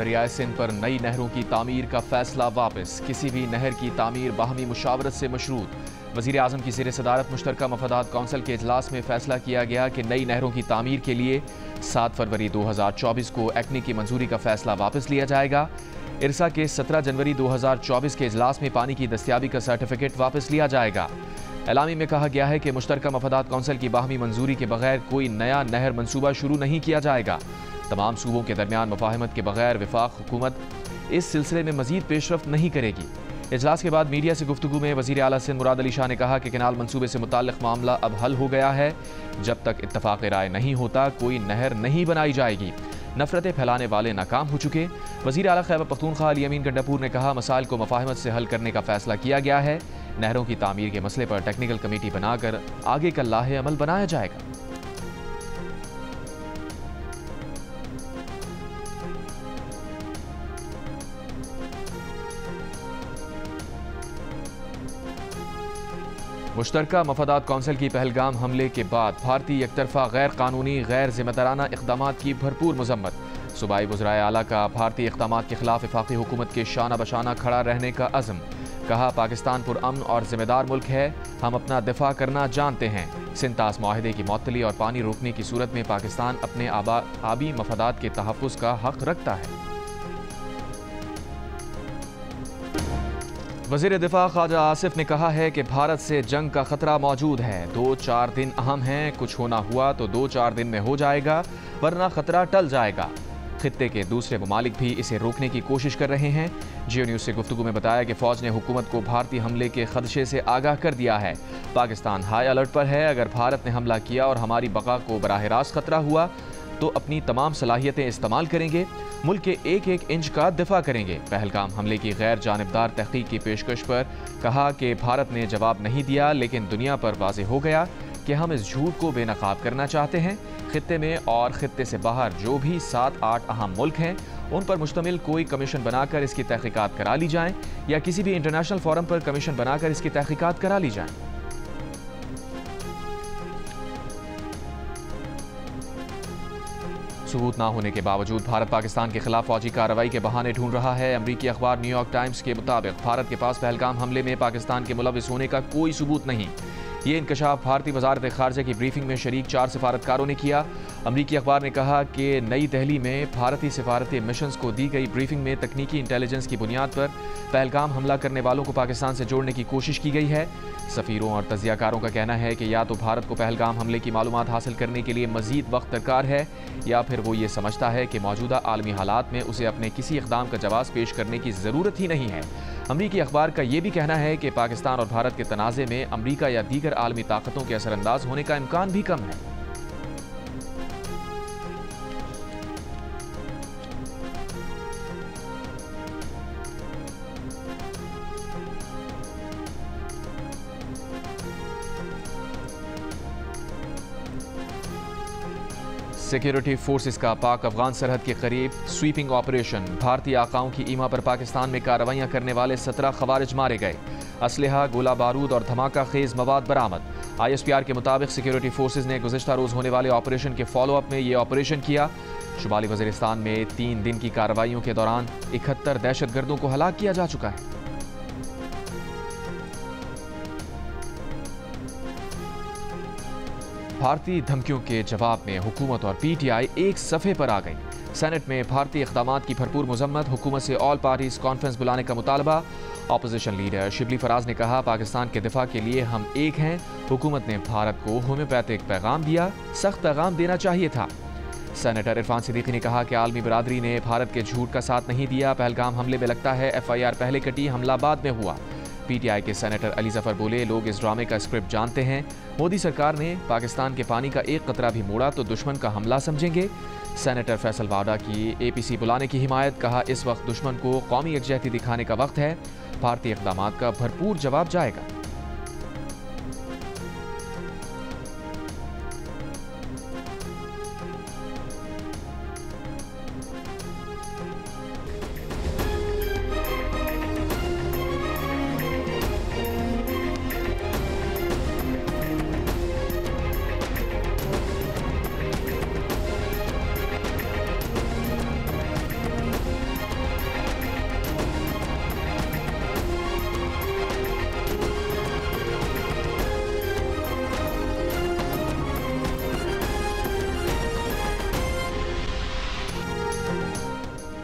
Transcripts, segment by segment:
दरियाए सिंध पर नई नहरों की तामीर का फैसला वापस। किसी भी नहर की तामीर बाहमी मुशावरत से मशरूत। वज़ीर आज़म की ज़ेर सदारत मुश्तरका मफादात कौंसिल के इजलास में फैसला किया गया कि नई नहरों की तामीर के लिए 7 फरवरी 2024 को एक्नी की मंजूरी का फैसला वापस लिया जाएगा। इरसा के 17 जनवरी 2024 के इजलास में पानी की दस्तियाबी का सर्टिफिकेट वापस लिया जाएगा। एलामी में कहा गया है कि मुश्तरका मफादात कौंसिल की बाहमी मंजूरी के बगैर कोई नया नहर मंसूबा शुरू नहीं किया जाएगा। तमाम सूबों के दरमियान मुफाहमत के बगैर वफाक हुकूमत इस सिलसिले में मजीद पेशरफ्त नहीं करेगी। इजलास के बाद मीडिया से गुफ्तगू में वज़ीर आला सिंध मुराद अली शाह ने कहा कि कैनाल मंसूबे से मुताल्लिक़ मामला अब हल हो गया है। जब तक इत्तफ़ाक़ राय नहीं होता कोई नहर नहीं बनाई जाएगी। नफरतें फैलाने वाले नाकाम हो चुके। वज़ीर आला खैबर पख्तूनख्वा अली अमीन गंडापुर ने कहा मसाइल को मुफाहमत से हल करने का फैसला किया गया है। नहरों की तामीर के मसले पर टेक्निकल कमेटी बनाकर आगे का लाहे अमल बनाया जाएगा। मुश्तरका मफादात कौंसिल की पहलगाम हमले के बाद भारतीय एकतरफा गैर कानूनी गैर जिम्मेदाराना इक़दामात की भरपूर मजम्मत। सूबाई वज़राए आला का भारतीय इक़दामात के खिलाफ वफाकी हुकूमत के शाना बशाना खड़ा रहने का अज़्म। कहा पाकिस्तान पुरअमन और जिम्मेदार मुल्क है, हम अपना दिफा करना जानते हैं। सिंतास माहिदे की मअतली और पानी रोकने की सूरत में पाकिस्तान अपने आबी मफादात के तहफ़्फ़ुज़ का हक रखता है। वज़ीर दिफा ख्वाजा आसिफ ने कहा है कि भारत से जंग का खतरा मौजूद है। 2-4 दिन अहम हैं, कुछ होना हुआ तो 2-4 दिन में हो जाएगा, वरना खतरा टल जाएगा। खित्ते के दूसरे ममालिक भी इसे रोकने की कोशिश कर रहे हैं। जियो न्यूज़ से गुफ्तगू में बताया कि फ़ौज ने हुकूमत को भारतीय हमले के खदशे से आगाह कर दिया है। पाकिस्तान हाई अलर्ट पर है। अगर भारत ने हमला किया और हमारी बका को बराह रास्त खतरा हुआ तो अपनी तमाम सलाहियतें इस्तेमाल करेंगे, मुल्क के एक एक इंच का दिफा करेंगे। पहलगाम हमले की गैर जानिबदार तहकीक की पेशकश पर कहा कि भारत ने जवाब नहीं दिया, लेकिन दुनिया पर वाज़ेह हो गया कि हम इस झूठ को बेनकाब करना चाहते हैं। खित्ते में और खित्ते से बाहर जो भी 7-8 अहम मुल्क हैं उन पर मुश्तमिल कोई कमीशन बनाकर इसकी तहकीकात करा ली जाएं, या किसी भी इंटरनेशनल फोरम पर कमीशन बनाकर इसकी तहकीकात करा ली जाएं। सबूत ना होने के बावजूद भारत पाकिस्तान के खिलाफ फौजी कार्रवाई के बहाने ढूंढ रहा है। अमरीकी अखबार न्यूयॉर्क टाइम्स के मुताबिक भारत के पास पहलगाम हमले में पाकिस्तान के मुलविस होने का कोई सबूत नहीं। ये इंकशाफ भारतीय वजारत खारजा की ब्रीफिंग में शरीक 4 सिफारतकारों ने किया। अमरीकी अखबार ने कहा कि नई दिल्ली में भारतीय सिफारती मिशंस को दी गई ब्रीफिंग में तकनीकी इंटेलिजेंस की बुनियाद पर पहलगाम हमला करने वालों को पाकिस्तान से जोड़ने की कोशिश की गई है। सफ़ीरों और तजियाकारों का कहना है कि या तो भारत को पहलगाम हमले की मालूमात हासिल करने के लिए मजीद वक्त दरकार है, या फिर वो ये समझता है कि मौजूदा आलमी हालात में उसे अपने किसी इक़दाम का जवाब पेश करने की ज़रूरत ही नहीं है। अमरीकी अखबार का यह भी कहना है कि पाकिस्तान और भारत के तनाज़े में अमरीका या दीगर आलमी ताकतों के असरअंदाज होने का इम्कान भी कम है। सिक्योरिटी फोर्सेस का पाक अफगान सरहद के करीब स्वीपिंग ऑपरेशन। भारतीय आकाओं की ईमा पर पाकिस्तान में कार्रवाइयां करने वाले 17 खवारिज मारे गए। असलहा, गोला बारूद और धमाका खेज मवाद बरामद। ISPR के मुताबिक सिक्योरिटी फोर्सेस ने गुज़िश्ता रोज़ होने वाले ऑपरेशन के फॉलोअप में यह ऑपरेशन किया। शुमाली वज़ीरिस्तान में 3 दिन की कार्रवाइयों के दौरान 71 दहशतगर्दों को हलाक किया जा चुका है। भारतीय धमकियों के जवाब में हुकूमत और PTI एक सफ़े पर आ गई। सेनेट में भारतीय इक़दामात की भरपूर मजम्मत। हुकूमत से ऑल पार्टीज कॉन्फ्रेंस बुलाने का मुतालबा। अपोजिशन लीडर शिबली फराज ने कहा पाकिस्तान के दिफा के लिए हम एक हैं। हुकूमत ने भारत को होम्योपैथिक पैगाम दिया, सख्त पैगाम देना चाहिए था। सेनेटर इरफान सिद्दीकी ने कहा कि आलमी बरादरी ने भारत के झूठ का साथ नहीं दिया। पहलगाम हमले में लगता है FIR पहले कटी, हमला बाद में हुआ। PTI के सेनेटर अली जफर बोले लोग इस ड्रामे का स्क्रिप्ट जानते हैं। मोदी सरकार ने पाकिस्तान के पानी का एक कतरा भी मोड़ा तो दुश्मन का हमला समझेंगे। सेनेटर फैसल वाडा की APC बुलाने की हिमायत। कहा इस वक्त दुश्मन को कौमी यकजहती दिखाने का वक्त है। भारतीय इक़दामात का भरपूर जवाब जाएगा।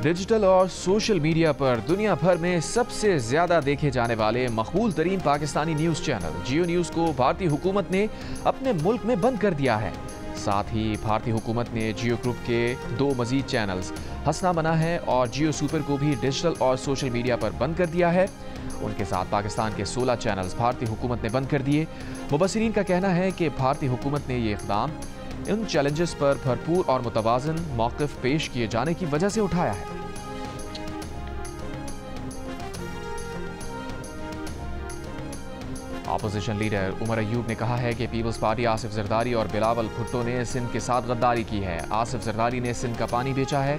डिजिटल और सोशल मीडिया पर दुनिया भर में सबसे ज्यादा देखे जाने वाले मकबूल तरीन पाकिस्तानी न्यूज चैनल जियो न्यूज को भारतीय हुकूमत ने अपने मुल्क में बंद कर दिया है। साथ ही भारतीय हुकूमत ने जियो ग्रुप के 2 मजीद चैनल्स हंसना बना है और जियो सुपर को भी डिजिटल और सोशल मीडिया पर बंद कर दिया है। उनके साथ पाकिस्तान के 16 चैनल्स भारतीय हुकूमत ने बंद कर दिए। मुबस्सिरीन का कहना है कि भारतीय हुकूमत ने ये इक़दाम इन चैलेंजेस पर भरपूर और मुतवाज़न मौक़िफ़ पेश किए जाने की वजह से उठाया है। अपोजिशन लीडर उमर अयूब ने कहा है कि पीपल्स पार्टी आसिफ जरदारी और बिलावल भुट्टो ने सिंध के साथ गद्दारी की है। आसिफ जरदारी ने सिंध का पानी बेचा है।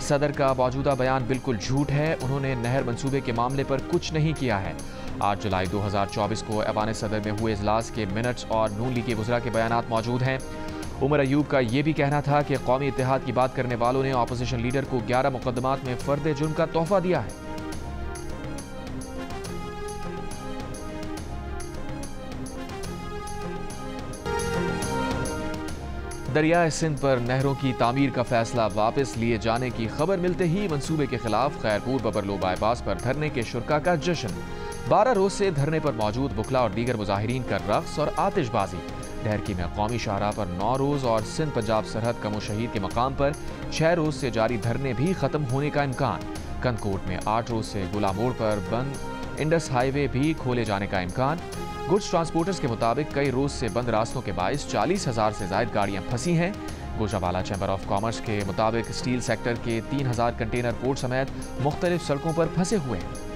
सदर का मौजूदा बयान बिल्कुल झूठ है। उन्होंने नहर मंसूबे के मामले पर कुछ नहीं किया है। 8 जुलाई 2024 को ऐवान सदर में हुए इजलास के मिनट्स और नून लीग के वज़रा के बयानात मौजूद हैं। उमर अयूब का यह भी कहना था कि कौमी इत्तेहाद की बात करने वालों ने अपोजिशन लीडर को 11 मुकदमात में फर्द जुर्म का तोहफा दिया है। दरियाए सिंध पर नहरों की तामीर का फैसला वापस लिए जाने की खबर मिलते ही मंसूबे के खिलाफ खैरपुर बबरलो बाईपास पर धरने के शुरका का जश्न। 12 रोज से धरने पर मौजूद वकला और दीगर मुजाहिरीन का रक्स और आतिशबाजी। ढहरकी में कौमी शाहराह पर 9 रोज और सिंध पंजाब सरहद कमो शहीद के मकाम पर 6 रोज से जारी धरने भी खत्म होने का इम्कान। कंदकोट में 8 रोज से गुला मोड़ पर बंद इंडस हाईवे भी खोले जाने का इम्कान। गुड्स ट्रांसपोर्टर्स के मुताबिक कई रोज से बंद रास्तों के बायस 40,000 से ज्यादा गाड़ियां फंसी हैं। गोजरावाला चैम्बर ऑफ कॉमर्स के मुताबिक स्टील सेक्टर के 3,000 कंटेनर पोर्ट समेत मुख्तलिफ सड़कों पर फंसे हुए हैं।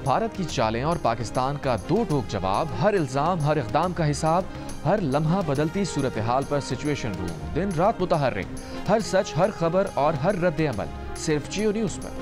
भारत की चालें और पाकिस्तान का दो टोक जवाब, हर इल्जाम हर इक़दाम का हिसाब, हर लम्हा बदलती सूरत हाल पर सिचुएशन रूम, दिन रात मुतहर्रिक, हर सच हर खबर और हर रद्द अमल सिर्फ जियो न्यूज पर।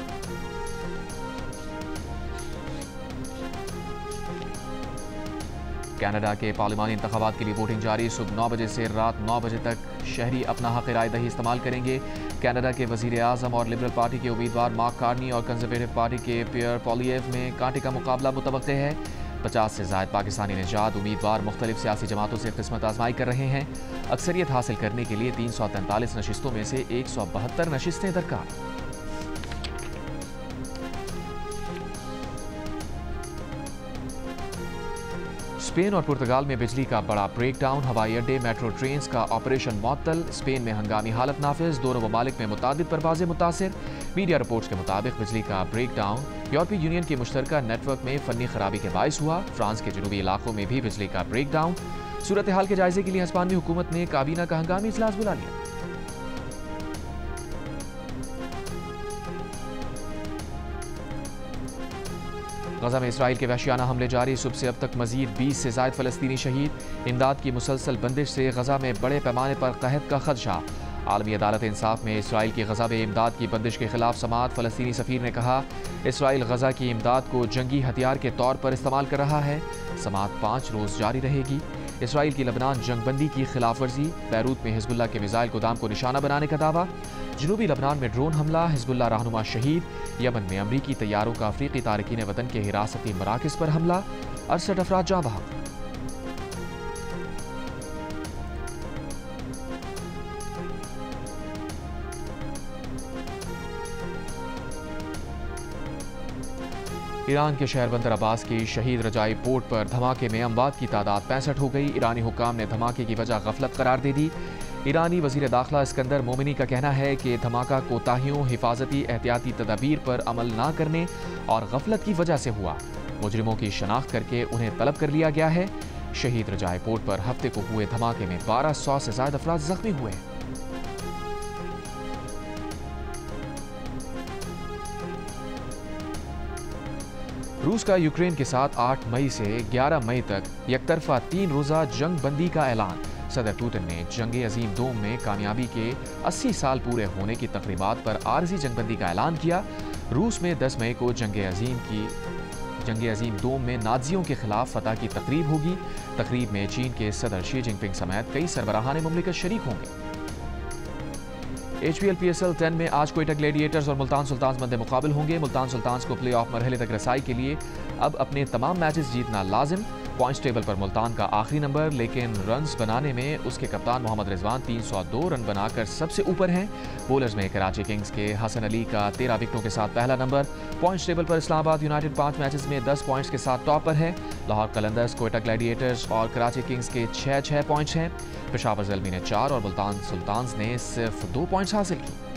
कनाडा के पार्लिमानी इंतखाबात के लिए वोटिंग जारी। सुबह 9 बजे से रात 9 बजे तक शहरी अपना हक राय दही इस्तेमाल करेंगे। कनाडा के वजीर आज़म और लिबरल पार्टी के उम्मीदवार मार्क कार्नी और कंजर्वेटिव पार्टी के पियर पॉलिएव में कांटे का मुकाबला मुतवक्के है। 50 से ज़ायद पाकिस्तानी निजात उम्मीदवार मुख्तलिफ सियासी जमातों से किस्मत आजमाई कर रहे हैं। अक्सरियत हासिल करने के लिए 343 नशिस्तों में से 172 नशिस्तें दरकार। स्पेन और पुर्तगाल में बिजली का बड़ा ब्रेकडाउन, हवाई अड्डे मेट्रो ट्रेन्स का ऑपरेशन मुअत्तल। स्पेन में हंगामी हालत नाफिज, दोनों ममालिक में मुतादिद परवाजें मुतासिर। मीडिया रिपोर्ट्स के मुताबिक बिजली का ब्रेकडाउन यूरोपीय यूनियन के मुश्तरका नेटवर्क में फनी खराबी के बायस हुआ। फ्रांस के जनूबी इलाकों में भी बिजली का ब्रेकडाउन। सूरत हाल के जायजे के लिए हिस्पानी हुकूमत ने काबीना का हंगामी इजलास बुला लिया। गजा में इसराइल के वहशियाना हमले जारी, सुबह से अब तक मजीद 20 से ज़ायद फ़लस्तीनी शहीद। इमदाद की मुसलसल बंदिश से गजा में बड़े पैमाने पर कहत का खदशा। आलमी अदालत इंसाफ में इसराइल की गजा में इमदाद की बंदिश के खिलाफ समाअत। फ़लस्तीनी सफ़ीर ने कहा इसराइल गजा की इमदाद को जंगी हथियार के तौर पर इस्तेमाल कर रहा है। समाअत 5 रोज़ जारी रहेगी। इसराइल की लबनान जंगबंदी की खिलाफ वर्जी, बैरूत में हिजबुल्लाह के मिसाइल गोदाम को निशाना बनाने का दावा। जनूबी लबनान में ड्रोन हमला, हिजबुल्लाह रहनुमा शहीद। यमन में अमरीकी तैयारों का अफ्रीकी तारकीन वतन के हिरासती मराकज़ पर हमला, 68 अफराद जाँ बहक। ईरान के शहर बंदर अब्बास की शहीद रजाई पोर्ट पर धमाके में अमवात की तादाद 65 हो गई। ईरानी हुक्काम ने धमाके की वजह गफलत करार दे दी। ईरानी वजीर दाखिला इस्कंदर मोमिनी का कहना है कि धमाका कोताहियों, हिफाजती एहतियाती तदाबीर पर अमल न करने और गफलत की वजह से हुआ। मुजरिमों की शनाख्त करके उन्हें तलब कर लिया गया है। शहीद रजाई पोर्ट पर हफ्ते को हुए धमाके में 1200 से ज्यादा अफराद जख्मी हुए। रूस का यूक्रेन के साथ 8 मई से 11 मई तक यकतरफा 3 रोज़ा जंग बंदी का ऐलान। सदर पुतिन ने जंग अजीम दोम में कामयाबी के 80 साल पूरे होने की तकरीबात पर आरजी जंगबंदी का ऐलान किया। रूस में 10 मई को जंग अजीम दोम में नाजियों के खिलाफ फतह की तकरीब होगी। तकरीब में चीन के सदर शी जिनपिंग समेत कई सरबराहान मुमलिकत शरीक होंगे। HPL PSL 10 में आज कोयटा ग्लेडिएटर्स और मुल्तान सुल्तान्स मद्दे मुकाबिल होंगे। मुल्तान सुल्तान्स को प्ले ऑफ मरहले तक रसाई के लिए अब अपने तमाम मैचेस जीतना लाजिम। पॉइंट्स टेबल पर मुल्तान का आखिरी नंबर, लेकिन रन्स बनाने में उसके कप्तान मोहम्मद रिजवान 302 रन बनाकर सबसे ऊपर हैं। बॉलर्स में कराची किंग्स के हसन अली का 13 विकेटों के साथ पहला नंबर। पॉइंट्स टेबल पर इस्लामाबाद यूनाइटेड 5 मैचेस में 10 पॉइंट्स के साथ टॉप पर है। लाहौर कलंदर्स, क्वेटा ग्लैडिएटर्स और कराची किंग्स के 6-6 पॉइंट्स हैं। पेशावर ज़ल्मी ने 4 और मुल्तान सुल्तान्स ने सिर्फ 2 पॉइंट्स हासिल की।